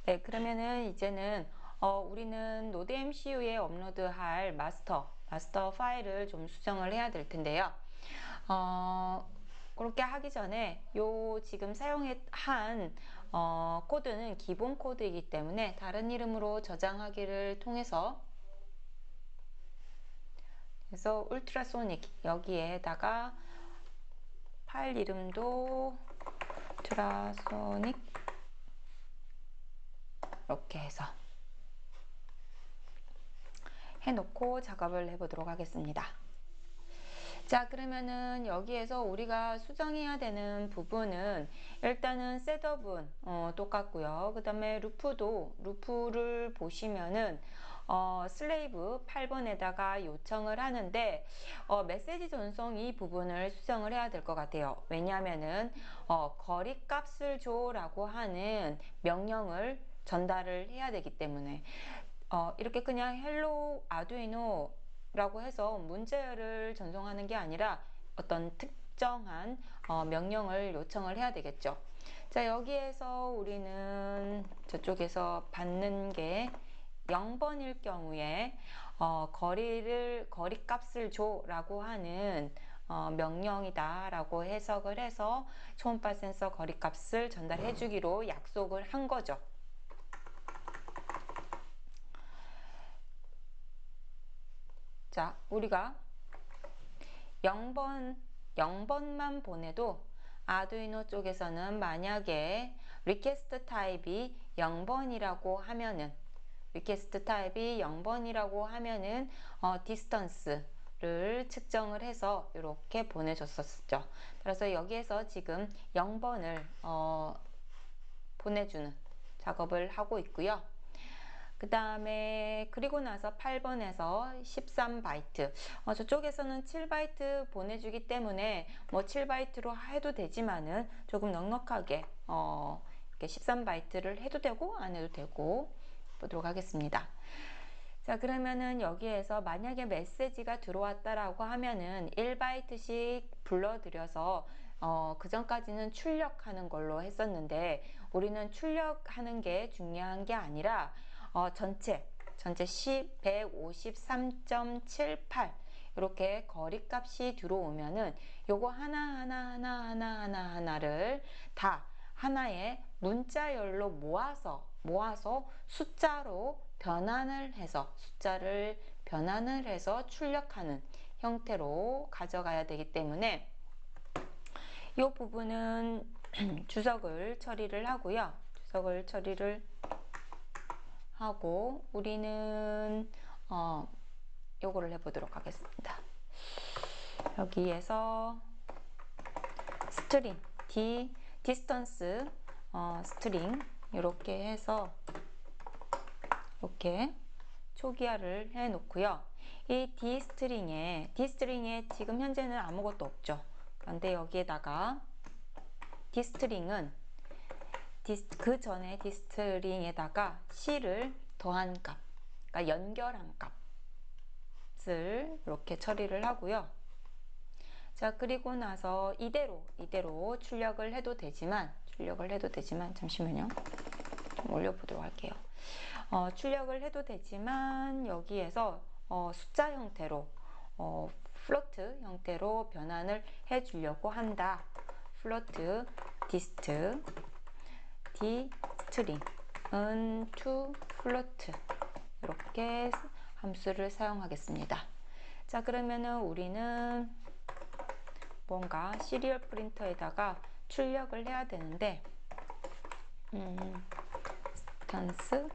네, 그러면은 이제는 우리는 노드 MCU에 업로드할 마스터 파일을 좀 수정을 해야 될 텐데요. 그렇게 하기 전에 요 지금 한 코드는 기본 코드이기 때문에 다른 이름으로 저장하기를 통해서, 그래서 울트라소닉 여기에다가 파일 이름도 울트라소닉 이렇게 해서 해놓고 작업을 해보도록 하겠습니다. 자, 그러면은 여기에서 우리가 수정해야 되는 부분은 일단은 셋업은 똑같고요. 그 다음에 루프를 보시면은 슬레이브 8번에다가 요청을 하는데 메시지 전송 이 부분을 수정을 해야 될 것 같아요. 왜냐하면은 거리 값을 줘 라고 하는 명령을 전달을 해야 되기 때문에 이렇게 그냥 헬로 아두이노 라고 해서 문자열을 전송하는 게 아니라 어떤 특정한 명령을 요청을 해야 되겠죠. 자, 여기에서 우리는 저쪽에서 받는 게 0번일 경우에 거리값을 줘 라고 하는 명령이다 라고 해석을 해서 초음파 센서 거리값을 전달해 주기로 약속을 한 거죠. 자, 우리가 0번만 보내도 아두이노 쪽에서는 만약에 리퀘스트 타입이 0번이라고 하면은 디스턴스를 측정을 해서 이렇게 보내줬었죠. 그래서 여기에서 지금 0번을 보내주는 작업을 하고 있고요. 그 다음에 그리고 나서 8번에서 13바이트 저쪽에서는 7바이트 보내주기 때문에 뭐 7바이트로 해도 되지만은 조금 넉넉하게 이렇게 13바이트를 해도 되고 안 해도 되고 보도록 하겠습니다. 자, 그러면은 여기에서 만약에 메시지가 들어왔다라고 하면은 1바이트씩 불러들여서 그 전까지는 출력하는 걸로 했었는데 우리는 출력하는 게 중요한 게 아니라 전체 153.78 이렇게 거리값이 들어오면은 요거 하나를 다 하나의 문자열로 모아서 숫자를 변환을 해서 출력하는 형태로 가져가야 되기 때문에 이 부분은 주석을 처리를 하고요. 주석을 처리를 하고 우리는 요거를 해보도록 하겠습니다. 여기에서 스트링 디스턴스 스트링 이렇게 해서 이렇게 초기화를 해 놓고요. 이 D스트링에 지금 현재는 아무것도 없죠. 그런데 여기에다가 D스트링은 그 전에 D스트링에다가 C를 더한 값, 그러니까 연결한 값을 이렇게 처리를 하고요. 자, 그리고 나서 이대로 출력을 해도 되지만 잠시만요. 좀 올려보도록 할게요. 출력을 해도 되지만 여기에서 숫자 형태로 플로트 형태로 변환을 해 주려고 한다. 플로트 디스트링은 to 플로트 이렇게 함수를 사용하겠습니다. 자, 그러면은 우리는 뭔가 시리얼 프린터에다가 출력을 해야 되는데 스탄스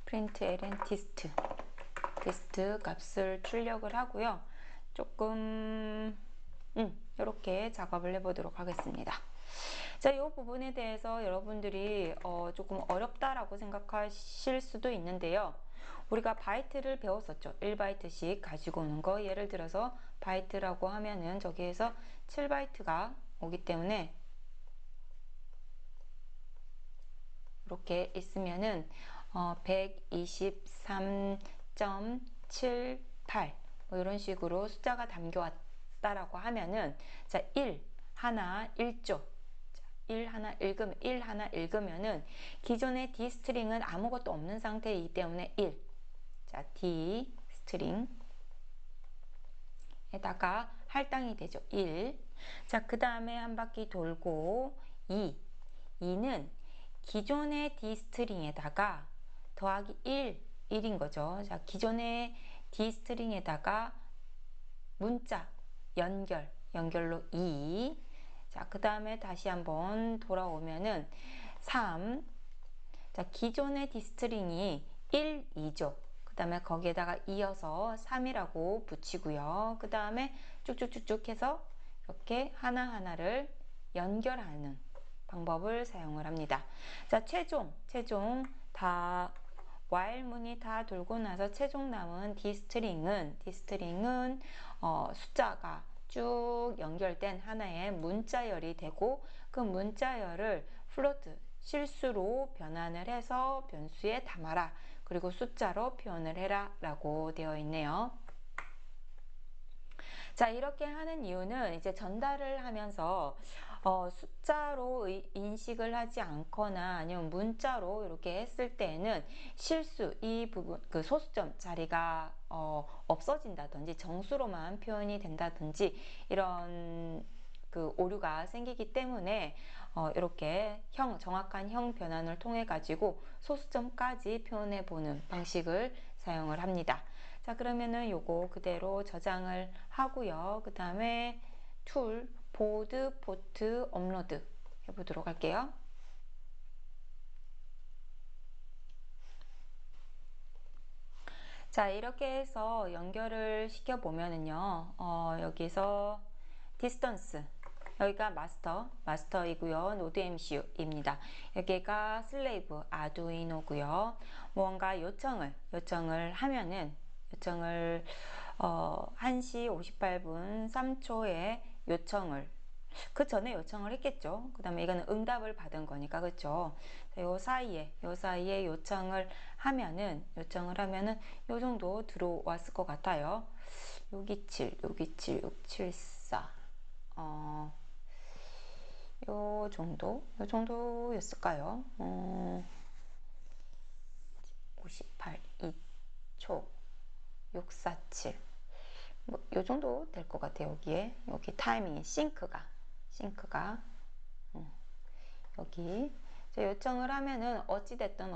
프린트 ln 디스트 값을 출력을 하고요. 조금 이렇게 작업을 해보도록 하겠습니다. 자, 이 부분에 대해서 여러분들이 조금 어렵다라고 생각하실 수도 있는데요. 우리가 바이트를 배웠었죠. 1바이트씩 가지고 오는 거. 예를 들어서 바이트라고 하면은 저기에서 7바이트가 오기 때문에 이렇게 있으면은 123.78 뭐 이런 식으로 숫자가 어렵다라고 하면은 자, 1 하나 1조 1 하나 읽으면은 기존의 D 스트링은 아무것도 없는 상태이기 때문에 1. 자, D 스트링에다가 할당이 되죠. 1. 자, 그 다음에 한 바퀴 돌고 2. 2는 기존의 D 스트링에다가 더하기 1인 거죠. 자, 기존의 D 스트링에다가 문자 연결로 2. 자, 그 다음에 다시 한번 돌아오면은 3. 자, 기존의 D 스트링이 1, 2죠. 그 다음에 거기에다가 이어서 3이라고 붙이고요. 그 다음에 쭉쭉쭉쭉 해서 이렇게 하나하나를 연결하는 방법을 사용을 합니다. 자, 최종 다 while문이 다 돌고 나서 최종 남은 D 스트링은 숫자가 쭉 연결된 하나의 문자열이 되고 그 문자열을 플로트 실수로 변환을 해서 변수에 담아라. 그리고 숫자로 표현을 해라 라고 되어 있네요. 자, 이렇게 하는 이유는 이제 전달을 하면서 숫자로 인식을 하지 않거나 아니면 문자로 이렇게 했을 때에는 실수 이 부분 그 소수점 자리가 없어진다든지 정수로만 표현이 된다든지 이런 그 오류가 생기기 때문에 이렇게 정확한 형 변환을 통해 가지고 소수점까지 표현해 보는 방식을 사용을 합니다. 자, 그러면은 요거 그대로 저장을 하고요. 그 다음에 툴, 보드, 포트, 업로드 해보도록 할게요. 자, 이렇게 해서 연결을 시켜 보면은요, 여기서 디스턴스, 여기가 마스터이고요. 노드 MCU입니다. 여기가 슬레이브, 아두이노고요. 뭔가 요청을 하면은 요청을 1시 58분 3초에 요청을 그 전에 요청을 했겠죠. 그 다음에 이거는 응답을 받은 거니까 그렇죠. 요 사이에 요청을 하면은 요 정도 들어왔을 것 같아요. 627 674 요 정도였을까요? 58 2초 647 뭐 요 정도 될 것 같아요. 여기 타이밍이 싱크가 여기 요청을 하면은 어찌됐던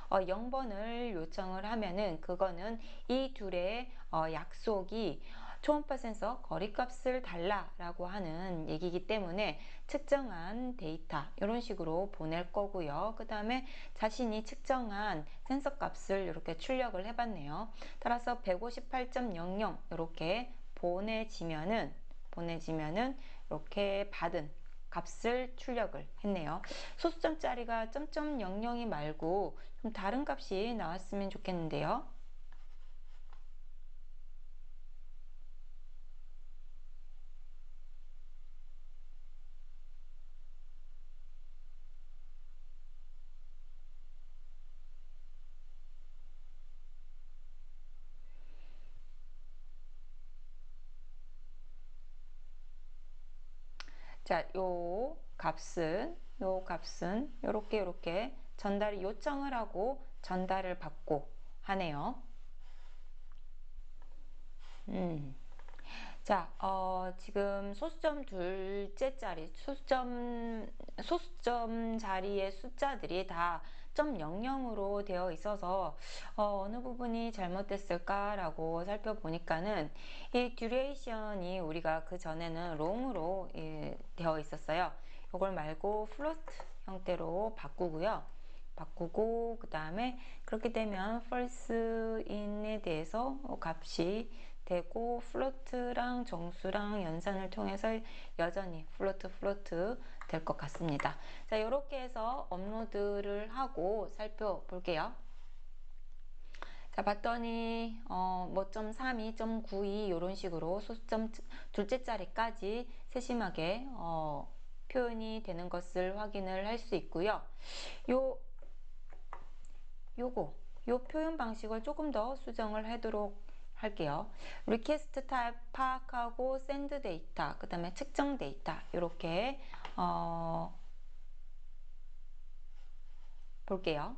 0번을 요청을 하면은 그거는 이 둘의 약속이 초음파 센서 거리값을 달라라고 하는 얘기이기 때문에 측정한 데이터 이런 식으로 보낼 거고요. 그 다음에 자신이 측정한 센서 값을 이렇게 출력을 해봤네요. 따라서 158.00 이렇게 보내지면은 이렇게 받은 값을 출력을 했네요. 소수점짜리가 .00이 말고 좀 다른 값이 나왔으면 좋겠는데요. 자, 요 값은 요렇게 전달이 요청을 하고 전달을 받고 하네요. 자, 지금 소수점 둘째 자리, 소수점 자리의 숫자들이 다 .00으로 되어 있어서 어느 부분이 잘못됐을까라고 살펴보니까는 이 듀레이션이 우리가 그 전에는 long으로 되어 있었어요. 이걸 말고 float 형태로 바꾸고 그 다음에 그렇게 되면 false in에 대해서 값이 되고 플로트랑 정수랑 연산을 통해서 여전히 플로트 될 것 같습니다. 자, 이렇게 해서 업로드를 하고 살펴볼게요. 자, 봤더니 뭐 .32, .92 이런 식으로 소수점 둘째 자리까지 세심하게 표현이 되는 것을 확인을 할 수 있고요. 요 표현 방식을 조금 더 수정을 하도록 할게요. 리퀘스트 타입 파악하고 샌드 데이터, 그 다음에 측정 데이터 이렇게 볼게요.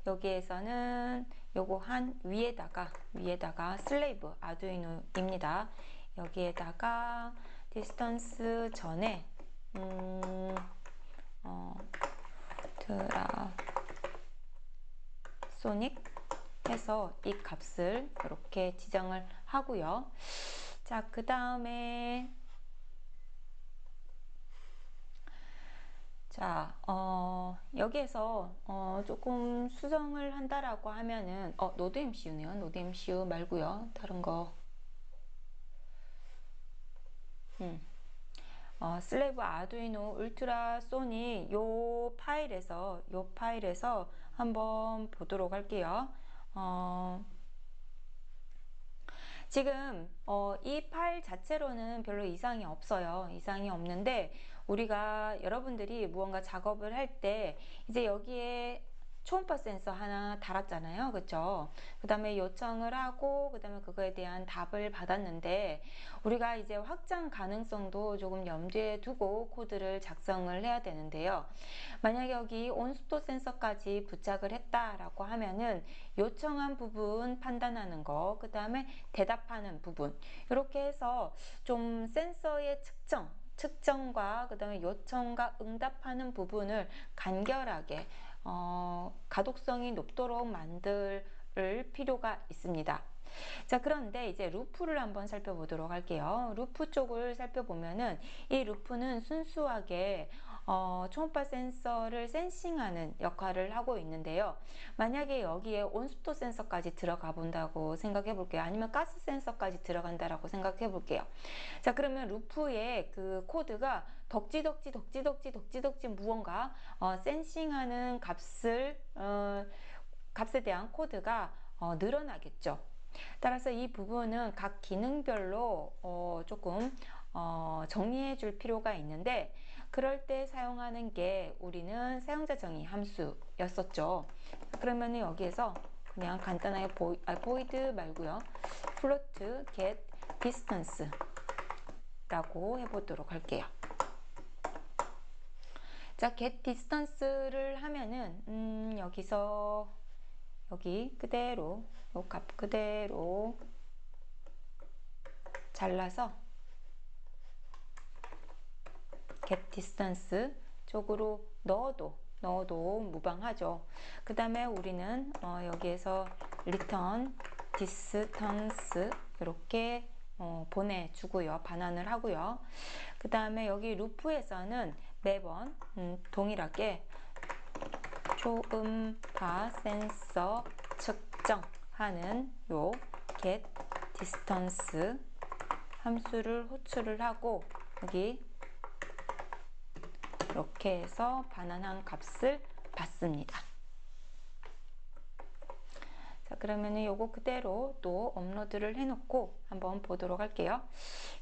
여기에서는 요거 한 위에다가 슬레이브 아두이노입니다. 여기에다가 디스턴스 전에 트라소닉 해서 이 값을 이렇게 지정을 하고요. 자, 그 다음에 자, 여기에서 조금 수정을 한다라고 하면은 노드 MCU네요. 노드 MCU 말고요. 다른 거. 슬래브 아두이노 울트라 소니 요 파일에서 한번 보도록 할게요. 지금 이 파일 자체로는 별로 이상이 없어요. 이상이 없는데 우리가 여러분들이 무언가 작업을 할 때 이제 여기에 초음파 센서 하나 달았잖아요. 그쵸? 그 다음에 요청을 하고 그 다음에 그거에 대한 답을 받았는데 우리가 이제 확장 가능성도 조금 염두에 두고 코드를 작성을 해야 되는데요. 만약에 여기 온습도 센서까지 부착을 했다라고 하면은 요청한 부분 판단하는 거, 그 다음에 대답하는 부분 이렇게 해서 좀 센서의 측정과 그 다음에 요청과 응답하는 부분을 간결하게 가독성이 높도록 만들 필요가 있습니다. 자, 그런데 이제 루프를 한번 살펴보도록 할게요. 루프 쪽을 살펴보면은 이 루프는 순수하게 초음파 센서를 센싱하는 역할을 하고 있는데요. 만약에 여기에 온습도 센서까지 들어가 본다고 생각해 볼게요. 아니면 가스 센서까지 들어간다라고 생각해 볼게요. 자, 그러면 루프의 그 코드가 덕지덕지 무언가 센싱하는 값에 대한 코드가 늘어나겠죠. 따라서 이 부분은 각 기능별로 조금 정리해 줄 필요가 있는데 그럴 때 사용하는 게 우리는 사용자 정의 함수였었죠. 그러면 여기에서 그냥 간단하게 void 말고요. float get distance 라고 해보도록 할게요. 자, get distance를 하면은 여기서 여기 그대로 요 값 그대로 잘라서 get distance 쪽으로 넣어도 무방하죠. 그 다음에 우리는 여기에서 return distance 이렇게 보내주고요. 반환을 하고요. 그 다음에 여기 루프에서는 매번 동일하게 초음파 센서 측정하는 요 get distance 함수를 호출을 하고 여기 이렇게 해서 반환한 값을 받습니다. 자, 그러면은 요거 그대로 또 업로드를 해놓고 한번 보도록 할게요.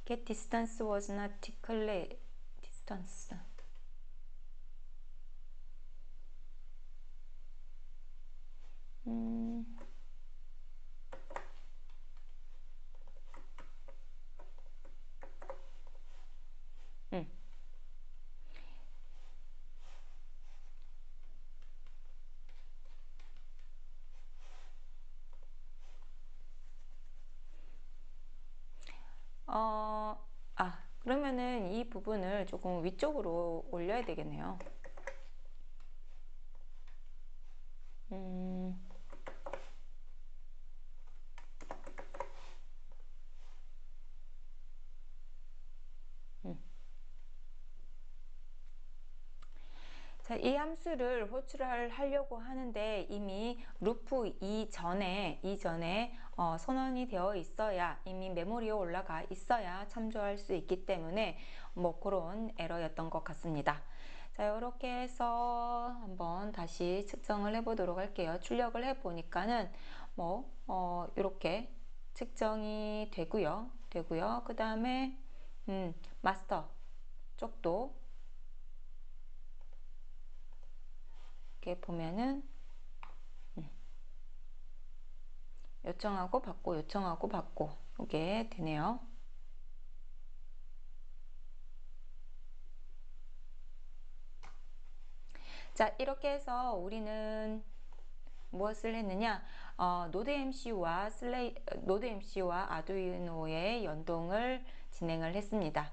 Get distance was not declared. distance. 그러면은 이 부분을 조금 위쪽으로 올려야 되겠네요. 자, 이 함수를 호출을 하려고 하는데 이미 루프 이전에 선언이 되어 있어야 이미 메모리에 올라가 있어야 참조할 수 있기 때문에 뭐 그런 에러였던 것 같습니다. 자, 이렇게 해서 한번 다시 측정을 해 보도록 할게요. 출력을 해 보니까는 뭐 이렇게 측정이 되고요. 그 다음에 마스터 쪽도 이렇게 보면은 요청하고 받고 요청하고 받고 이게 되네요. 자, 이렇게 해서 우리는 무엇을 했느냐? 노드 MC와 아두이노의 연동을 진행을 했습니다.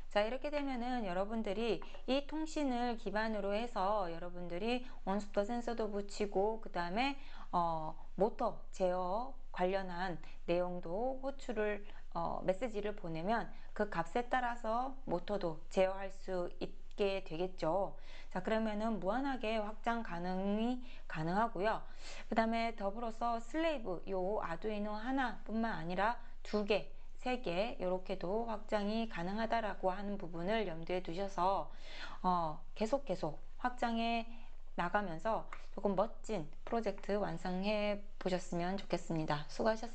자, 이렇게 되면은 여러분들이 이 통신을 기반으로 해서 여러분들이 원소터 센서도 붙이고 그 다음에 모터 제어 관련한 내용도 호출을 메시지를 보내면 그 값에 따라서 모터도 제어할 수 있게 되겠죠. 자, 그러면은 무한하게 확장 가능하고요. 그 다음에 더불어서 슬레이브 요 아두이노 하나뿐만 아니라 2개 3개 이렇게도 확장이 가능하다라고 하는 부분을 염두에 두셔서 계속 확장해 나가면서 조금 멋진 프로젝트 완성해 보셨으면 좋겠습니다. 수고하셨습니다.